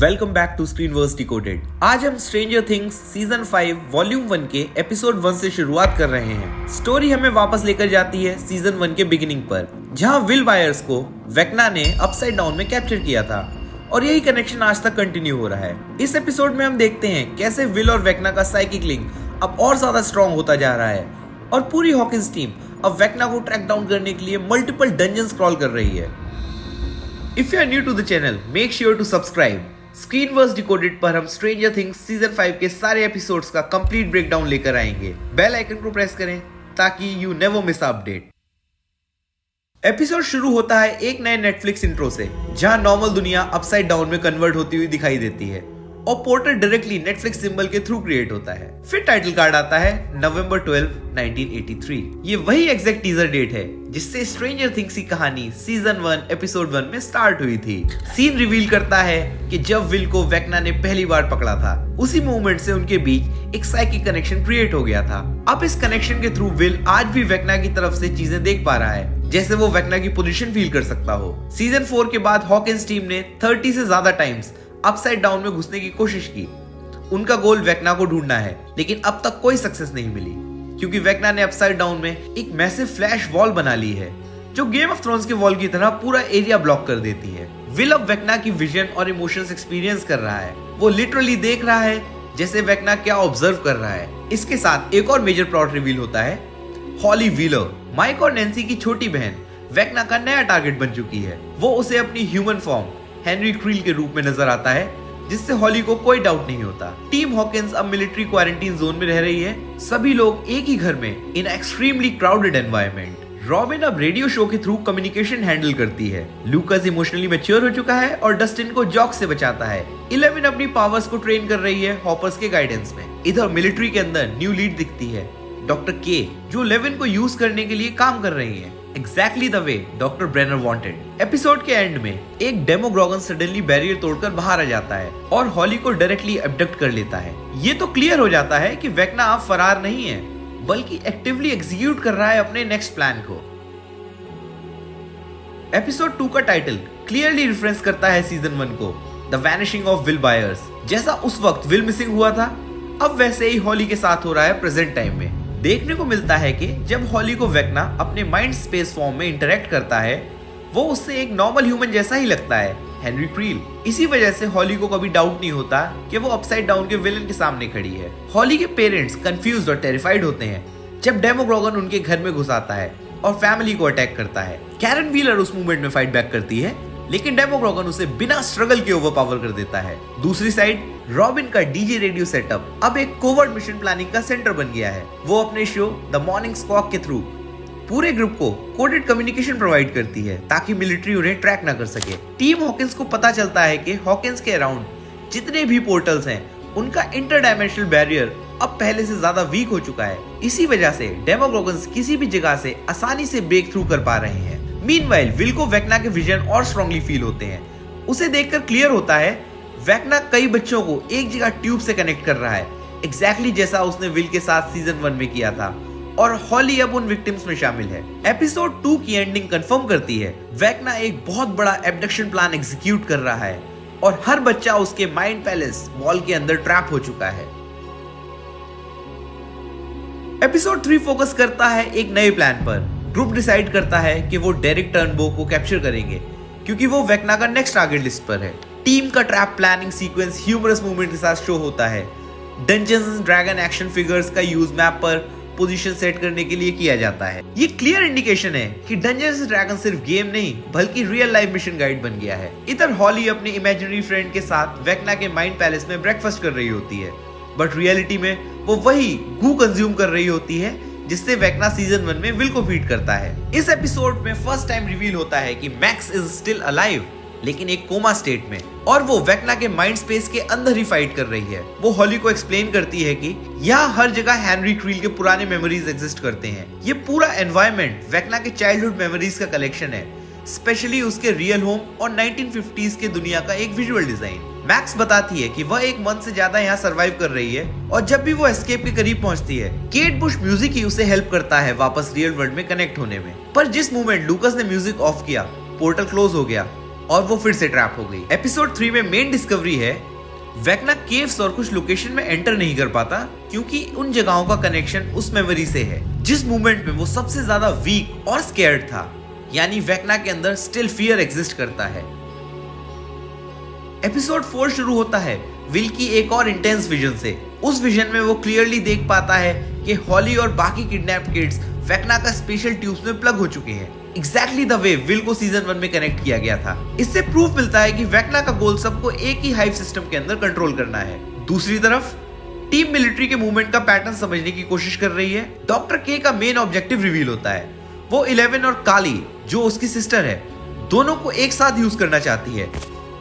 Welcome back to Screenverse decoded. आज हम stranger things season 5 volume 1 के एपिसोड 1 से शुरुआत कर रहे हैं। स्टोरी हमें वापस लेकर जाती है सीजन 1 के बिगिनिंग पर, जहां विल बायर्स को वेक्ना ने अपसाइड डाउन में कैप्चर किया था और यही कनेक्शन आज तक कंटिन्यू हो रहा है। इस एपिसोड में हम देखते हैं कैसे विल और वेक्ना का साइकिक लिंक अब और ज्यादा स्ट्रॉन्ग होता जा रहा है और पूरी हॉकिंस टीम अब वेक्ना को ट्रैक डाउन करने के लिए मल्टीपल डंजन क्रॉल कर रही है। If you are new to the channel, make sure to subscribe. Screenverse decoded पर हम स्ट्रेंजर थिंग्स सीजन 5 के सारे एपिसोड्स का कंप्लीट ब्रेकडाउन लेकर आएंगे। बेल आइकन को प्रेस करें ताकि you never miss update. Episode शुरू होता है एक नए नेटफ्लिक्स इंट्रो से, जहां नॉर्मल दुनिया अपसाइड डाउन में कन्वर्ट होती हुई दिखाई देती है और पोर्टल डायरेक्टली नेटफ्लिक्स सिंबल के थ्रू क्रिएट होता है। फिर टाइटल कार्ड आता है नवंबर 12, 1983। ये वही एग्जैक्ट टीजर डेट है जिससे स्ट्रेंजर थिंग्स की कहानी सीजन 1 एपिसोड 1 में स्टार्ट हुई थी। सीन रिवील करता है कि जब विल को वेक्ना ने पहली बार पकड़ा था, उसी मोमेंट से उनके बीच एक साइकिक कनेक्शन क्रिएट हो गया था। अब इस कनेक्शन के थ्रू विल आज भी वेक्ना की तरफ से चीजें देख पा रहा है, जैसे वो वेक्ना की पोजीशन फील कर सकता हो। सीजन 4 के बाद हॉकिंस टीम ने 30 से ज्यादा टाइम्स अपसाइड डाउन में घुसने की कोशिश की। उनका गोल वेक्ना को ढूंढना है, लेकिन अब तक कोई सक्सेस नहीं मिली क्योंकि वेक्ना ने अपसाइड डाउन में एक मैसिव फ्लैश वॉल बना ली है जो गेम ऑफ थ्रोन्स के वॉल की तरह पूरा एरिया ब्लॉक कर देती है। विल अब वेक्ना की विजन और इमोशंस एक्सपीरियंस कर रहा है। वो लिटरली देख रहा है जैसे वेक्ना क्या ऑब्जर्व कर रहा है। इसके साथ एक और मेजर प्लॉट रिवील होता है। हॉली व्हीलर, माइक और नैन्सी की छोटी बहन, वेक्ना का नया टारगेट बन चुकी है। वो उसे अपनी ह्यूमन फॉर्म हेनरी क्रील के रूप में नजर आता है, जिससे हॉली को कोई डाउट नहीं होता। टीम हॉकिंस अब मिलिट्री क्वारंटीन जोन में रह रही है, सभी लोग एक ही घर में in extremely crowded environment. Robin अब रेडियो शो के थ्रू कम्युनिकेशन हैंडल करती है। लूकास इमोशनली मैच्योर हो चुका है और डस्टिन को जॉक से बचाता है। 11 अपनी पावर्स को ट्रेन कर रही है हॉपर्स के गाइडेंस में। इधर मिलिट्री के अंदर न्यू लीड दिखती है, डॉक्टर के, जो 11 को यूज करने के लिए काम कर रही है, exactly the way doctor Brenner wanted. Episode के एंड में एक डेमोग्रागन सडनली बैरियर तोड़कर बाहर आ जाता है और हॉली को डायरेक्टली अबडक्ट कर लेता है। ये तो क्लियर हो जाता है कि वेक्ना अब फरार नहीं है, बल्कि एक्टिवली एग्जीक्यूट कर रहा है अपने नेक्स्ट प्लान को। एपिसोड 2 का टाइटल क्लियरली रेफरेंस करता है सीजन 1 को, the vanishing of will buyers. जैसा उस वक्त विल मिसिंग हुआ था, अब वैसे ही हॉली के साथ हो रहा है प्रेजेंट टाइम में। देखने को मिलता है कि जब हॉली को वेक्ना अपने माइंड स्पेस फॉर्म में इंटरेक्ट करता है, वो उससे एक नॉर्मल ह्यूमन जैसा ही लगता है, हेनरी क्रील। इसी वजह से हॉली को कभी डाउट नहीं होता कि वो अपसाइड डाउन के विलन के सामने खड़ी है। हॉली के पेरेंट्स कंफ्यूज्ड और टेरिफाइड होते हैं जब डेमोग्रागन उनके घर में घुस आता है और फैमिली को अटैक करता है। कैरन व्हीलर उस मूवमेंट में फाइट बैक करती है, लेकिन डेमोग्रागन उसे बिना स्ट्रगल के ओवरपावर कर देता है। दूसरी साइड रॉबिन का डीजे रेडियो सेटअप अब एक कोवर्ट मिशन प्लानिंग का सेंटर बन गया है। वो अपने शो द मॉर्निंग स्क्वॉक के थ्रू पूरे ग्रुप को कोडेड कम्युनिकेशन प्रोवाइड करती है ताकि मिलिट्री उन्हें ट्रैक ना कर सके। टीम हॉकिंस को पता चलता है कि हॉकिंस के अराउंड जितने भी पोर्टल्स हैं, उनका इंटरडायमेंशनल बैरियर अब पहले से ज्यादा वीक हो चुका है। इसी वजह से डेमोग्रागन्स किसी भी जगह से आसानी से ब्रेक थ्रू कर पा रहे हैं। मीनवाइल विल को वेक्ना के विजन और स्ट्रांगली फील होते हैं। उसे देखकर क्लियर होता है वेक्ना कई बच्चों को एक जगह ट्यूब से कनेक्ट कर रहा है, एग्जैक्टली जैसा उसने विल के साथ सीजन 1 में किया था, और हॉली अब उन विक्टिम्स में शामिल है। एपिसोड 2 की एंडिंग कंफर्म करती है वेक्ना एक बहुत बड़ा एब्डक्शन प्लान एग्जीक्यूट कर रहा है और हर बच्चा उसके माइंड पैलेस वॉल के अंदर ट्रैप हो चुका है। एपिसोड 3 फोकस करता है एक नए प्लान पर। ग्रुप डिसाइड करता है कि वो डेरिक टर्नबो को कैप्चर करेंगे क्योंकि वो वेक्ना का नेक्स्ट टारगेट लिस्ट पर है। टीम का trap planning sequence humorous movement के साथ शो होता है। Dungeons and dragon action figures का यूज मैप पर पोजीशन सेट करने के लिए किया जाता है। ये क्लियर इंडिकेशन है कि डंजन्स एंड ड्रैगन सिर्फ गेम नहीं बल्कि रियल लाइफ मिशन गाइड बन गया है। इधर हॉली अपने इमेजिनरी फ्रेंड के साथ वेक्ना के माइंड पैलेस में ब्रेकफास्ट कर रही होती है, बट रियलिटी में वो वही गू कंज्यूम कर रही होती है जिससे वेक्ना सीजन 1 में विल को फीड करता है। इस एपिसोड में फर्स्ट टाइम रिवील होता है कि मैक्स इज स्टिल अलाइव, लेकिन एक कोमा स्टेट में, और वो वेक्ना के माइंड स्पेस के अंदर ही फाइट कर रही है। वो हॉली को एक्सप्लेन करती है कि यहाँ हर जगह हेनरी क्रील के पुराने मेमोरीज एग्जिस्ट करते हैं। ये पूरा एनवायरनमेंट वेक्ना के चाइल्डहुड मेमोरीज का कलेक्शन है, स्पेशली उसके रियल होम और 1950s के दुनिया का एक विजुअल डिजाइन। मैक्स बताती है कि वह एक मंथ से ज्यादा यहाँ सरवाइव कर रही है और जब भी वो एस्केप के करीब पहुंचती है, केट बुश म्यूजिक ही उसे हेल्प करता है वापस रियल वर्ल्ड में कनेक्ट होने में। पर जिस मोमेंट लूकास ने म्यूजिक ऑफ किया, पोर्टल क्लोज हो गया और वो फिर से ट्रैप हो गई। एपिसोड 3 में मेन डिस्कवरी है वेक्ना केव्स और कुछ लोकेशन में एंटर नहीं कर पाता क्योंकि उन जगहों का कनेक्शन उस मेमोरी से है जिस मोमेंट में वो सबसे ज्यादा वीक और स्कैर्ड था। यानी वेक्ना के अंदर स्टिल फियर एग्जिस्ट करता है। एपिसोड 4 शुरू होता है विल की एक और इंटेंस विजन से। उस विजन में वो क्लियरली देख पाता है कि हॉली और बाकी किडनैप्ड किड्स वेक्ना का स्पेशल ट्यूब्स में प्लग हो चुके हैं, एग्जैक्टली द वे विल को सीजन 1 में कनेक्ट किया गया था। इससे प्रूफ मिलता है कि वेक्ना का गोल सबको एक ही हाइव सिस्टम के अंदर कंट्रोल करना है। दूसरी तरफ टीम मिलिट्री के मूवमेंट का पैटर्न समझने की कोशिश कर रही है। डॉक्टर के का मेन ऑब्जेक्टिव रिवील होता है। वो 11 और काली जो उसकी सिस्टर है दोनों को एक साथ यूज करना चाहती है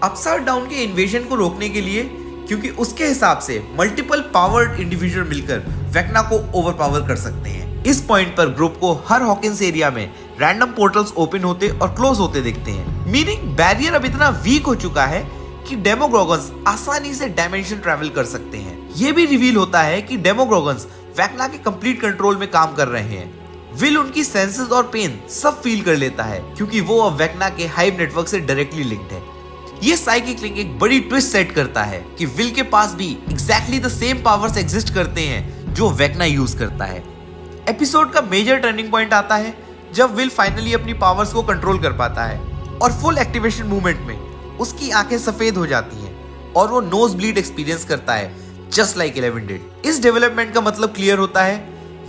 अपसाइड डाउन के इन्वेजन को रोकने के लिए, क्योंकि उसके हिसाब से मल्टीपल पावर्ड इंडिविजुअल मिलकर वेक्ना को ओवरपावर कर सकते हैं। इस पॉइंट पर ग्रुप को हर हॉकिंस एरिया में रैंडम पोर्टल्स ओपन होते और क्लोज होते दिखते हैं, मीनिंग बैरियर अब इतना वीक हो चुका है कि डेमोग्रॉगन्स आसानी से डायमेंशन ट्रैवल कर सकते हैं। ये भी रिवील होता है कि डेमोग्रॉगन्स वेक्ना के कंप्लीट कंट्रोल में काम कर रहे हैं। विल उनकी सेंसेस और पेन सब फील कर लेता है क्योंकि वो अब वेक्ना के हाइव नेटवर्क से डायरेक्टली लिंक्ड है। ये साइकिक लिंक एक बड़ी ट्विस्ट सेट करता है कि विल के पास भी exactly the same powers exist करते हैं जो वेक्ना यूज करता है। एपिसोड का मेजर टर्निंग पॉइंट आता है जब विल फाइनली अपनी पावर्स को कंट्रोल कर पाता है और फुल एक्टिवेशन मूवमेंट में उसकी आंखें सफेद हो जाती हैं और वो नोज ब्लीड एक्सपीरियंस करता है जस्ट लाइक 11 डिड। इस डेवलपमेंट का मतलब क्लियर होता है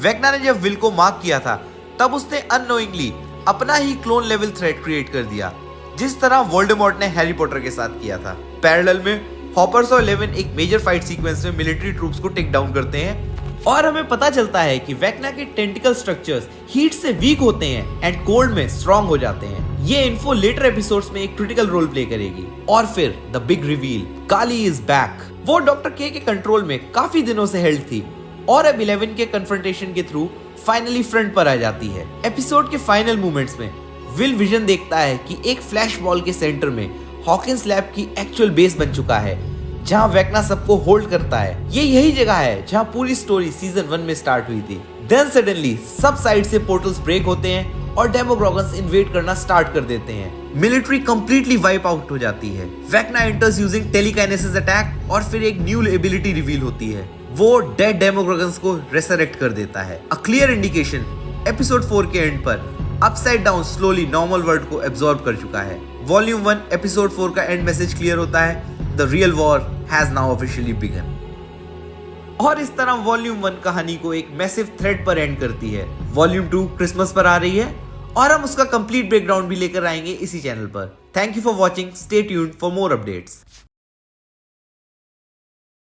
वेक्ना ने जब विल को मार्क किया था तब उसने अननोइंगली अपना ही क्लोन लेवल थ्रेट क्रिएट कर दिया, जिस तरह वोल्डेमॉर्ट ने हैरी पॉटर के साथ किया था। पैरेलल में हॉपर्स और 11 एक मेजर फाइट सीक्वेंस में मिलिट्री ट्रूप्स को टेक डाउन करते हैं और हमें पता चलता है कि वेक्ना के टेंटिकल स्ट्रक्चर्स हीट से वीक होते हैं एंड कोल्ड में स्ट्रॉन्ग हो जाते हैं। ये इन्फो लेटर एपिसोड्स में एक क्रिटिकल रोल प्ले करेगी। और फिर the big reveal, Kali is back. वो डॉक्टर के कंट्रोल में काफी दिनों से हेल्ड थी और अब 11 के कन्फ्रंटेशन के थ्रू फाइनली फ्रंट पर आ जाती है। एपिसोड के फाइनल मोमेंट्स में विल विजन देखता है कि एक फ्लैश बॉल के सेंटर में हॉकिंस लैब की एक्चुअल बेस बन चुका है जहां वेक्ना सबको होल्ड करता है। ये यही जगह है जहां पूरी स्टोरी सीजन 1 में स्टार्ट हुई थी। देन सडनली सब साइड से पोर्टल्स ब्रेक होते हैं और डेमोग्रॉगन्स इन्वेड करना स्टार्ट कर देते हैं। मिलिट्री कंप्लीटली वाइप आउट हो जाती है। वेक्ना एंटर्स यूजिंग टेलीकाइनेसिस अटैक और फिर एक न्यू एबिलिटी रिवील होती है। वो डेड डेमोग्रॉगन्स को रेसरेक्ट कर देता है। अ क्लियर इंडिकेशन एपिसोड 4 के एंड पर upside down slowly normal world को एब्जॉर्ब कर चुका है। वॉल्यूम 1 एपिसोड 4 का एंड मैसेज क्लियर होता है, the real war has now officially begun. और इस तरह वॉल्यूम 1 कहानी को एक मैसिव थ्रेड पर एंड करती है। वॉल्यूम 2 क्रिसमस पर आ रही है और हम उसका कंप्लीट ब्रेकडाउन भी लेकर आएंगे इसी चैनल पर। Thank you for watching, stay tuned for more updates.